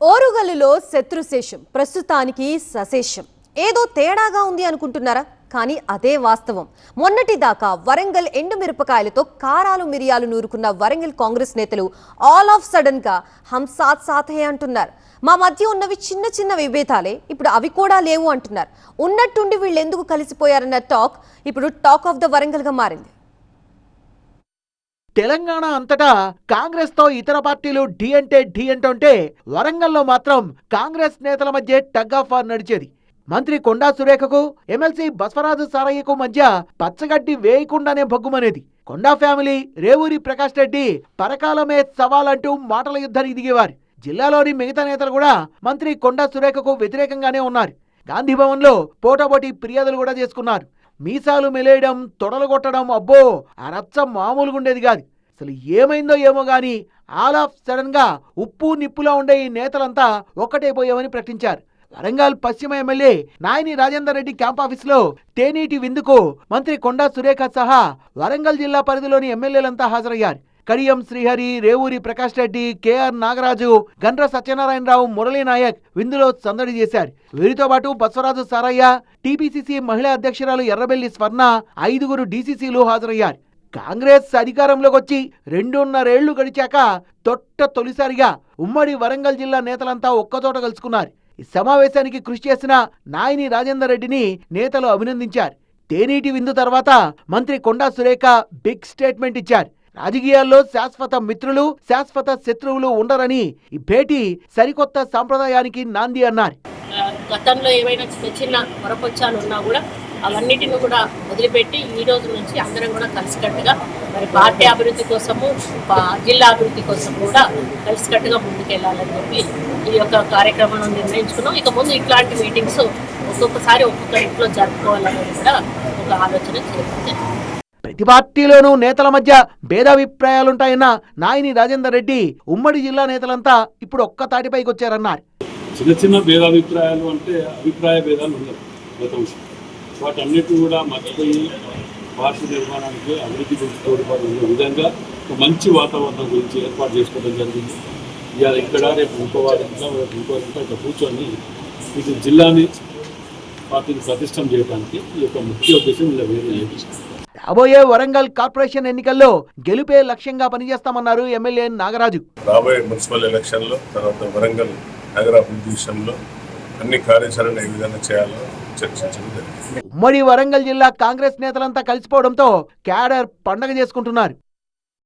ఓరుగల్లులో శత్రుశేషం ప్రస్తుతానికి సశేషం. ఏదో తేడాగా ఉంది అనుకుంటున్నారా? కానీ అదే వాస్తవం. మొన్నటి దాకా వరంగల్ ఎండుమిరపకాయలతో కారాలు మిరియాలు నూరుకున్న వరంగల్ కాంగ్రెస్ నేతలు ఆల్ ఆఫ్ సడన్ గా హమ్ సాత్ సాత్ హే అంటున్నారు. మా మధ్య ఉన్నవి చిన్న చిన్న విభేదాలే, ఇప్పుడు అవి కూడా లేవు అంటున్నారు. ఉన్నట్టుండి వీళ్ళు ఎందుకు కలిసిపోయారన్న టాక్ ఇప్పుడు టాక్ ఆఫ్ ద వరంగల్ గా మారింది. తెలంగాణ అంతటా కాంగ్రెస్ తో ఇతర పార్టీలు ఢీ అంటుంటే వరంగల్లో మాత్రం కాంగ్రెస్ నేతల మధ్య టగ్ ఆఫ్ వార్ నడిచేది. మంత్రి కొండా సురేఖకు ఎమ్మెల్సీ బసవరాజు సారయ్యకు మధ్య పచ్చగడ్డి వేయకుండానే భగ్గుమనేది. కొండా ఫ్యామిలీ, రేవూరి ప్రకాష్ రెడ్డి పరకాలమే సవాలంటూ మాటల యుద్ధానికి దిగేవారు. జిల్లాలోని మిగతా నేతలు కూడా మంత్రి కొండా సురేఖకు వ్యతిరేకంగానే ఉన్నారు. గాంధీ భవన్ లో పోటాపోటీ ఫిర్యాదులు కూడా చేసుకున్నారు. మీసాలు మెలేయడం, తొడలు కొట్టడం, అబ్బో ఆ రచ్చ మామూలుగా ఉండేది కాదు. అసలు ఏమైందో ఏమో గాని ఆల్ ఆఫ్ సడన్ గా ఉప్పు నిప్పులా ఉండే ఈ నేతలంతా ఒక్కటైపోయామని ప్రకటించారు. వరంగల్ పశ్చిమ MLA Nayani Rajender Reddy camp office లో తేనీటి విందుకు మంత్రి కొండా సురేఖ సహా వరంగల్ జిల్లా పరిధిలోని ఎమ్మెల్యేలంతా హాజరయ్యారు. కడియం శ్రీహరి, రేవూరి ప్రకాష్ రెడ్డి, కేఆర్ నాగరాజు, గండ్ర సత్యనారాయణరావు, మురళీ నాయక్ విందులో సందడి చేశారు. వీరితో పాటు బసవరాజు సారయ్య, టీపీసీసీ మహిళా అధ్యక్షురాలు ఎర్రబెల్లి స్వర్ణ, 5 డీసీసీలు హాజరయ్యారు. కాంగ్రెస్ అధికారంలోకి వచ్చి 2.5 ఏళ్లు గడిచాక తొలిసారిగా ఉమ్మడి వరంగల్ జిల్లా నేతలంతా ఒక్కచోట కలుసుకున్నారు. ఈ సమావేశానికి కృషి చేసిన నాయని రాజేందర్ రెడ్డిని నేతలు అభినందించారు. తేనీటి విందు తర్వాత మంత్రి కొండా సురేఖ బిగ్ స్టేట్మెంట్ ఇచ్చారు. రాజకీయాల్లో శాశ్వత మిత్రులు, శాశ్వత శత్రువులు ఉండరని ఈ భేటీ సరికొత్త సాంప్రదాయానికి నాంది అన్నారు. గతంలో ఏవైనా చిన్న చిన్న పొరపొచ్చాలు ఉన్నా కూడా అవన్నిటిని కూడా వదిలిపెట్టి ఈ రోజు నుంచి అందరం కూడా కలిసికట్టుగా మరి పార్టీ అభివృద్ధి కోసము, జిల్లా అభివృద్ధి కోసం కూడా కలిసికట్టుగా ముందుకెళ్లాలని చెప్పి ఈ యొక్క కార్యక్రమాన్ని నిర్ణయించుకున్నాం. ఇక ముందు ఇట్లాంటి మీటింగ్స్ ఒక్కొక్కసారి ఒక్కొక్క ఇంట్లో జరుపుకోవాలనేది కూడా ఒక ఆలోచన చేస్తుంది. ప్రతి పార్టీలోనూ నేతల మధ్య భేదాభిప్రాయాలుంటాయన్న నాయని రాజేందర్ రెడ్డి ఉమ్మడి జిల్లా నేతలంతా ఇప్పుడు ఒక్క తాటిపైకి వచ్చారన్నారు. చిన్న చిన్న భేదాభిప్రాయాలు అంటే అభిప్రాయ భేదాలు ఉండవు. గతం వాటన్నిటి కూడా మర్చిపోయి పార్టీ నిర్మాణానికి అభివృద్ధి గురించి తోడ్పాటు ఉండే విధంగా ఒక మంచి వాతావరణం గురించి ఏర్పాటు చేసుకోవడం జరిగింది. ఇవాళ ఇక్కడ రేపు ఇంకోవారింట్లో ఇక్కడ కూర్చొని ఇది జిల్లాని పార్టీని ప్రతిష్టం చేయడానికి ఈ యొక్క ముఖ్య ఉద్దేశం ఇలా వేరే లేదు. రాబోయే వరంగల్ కార్పొరేషన్ ఎన్నికల్లో గెలుపే లక్ష్యంగా పనిచేస్తామన్నారు ఎమ్మెల్యే నాగరాజు. రాబోయే మున్సిపల్ ఎలక్షన్లో తర్వాత వరంగల్ నగరాభివృద్ధి విషయంలో అన్ని కార్యాచరణ ఏ విధంగా చేయాలో చర్చించడం జరిగింది. ఉమ్మడి వరంగల్ జిల్లా కాంగ్రెస్ నేతలంతా కలిసిపోవడంతో క్యాడర్ పండగ చేసుకుంటున్నారు.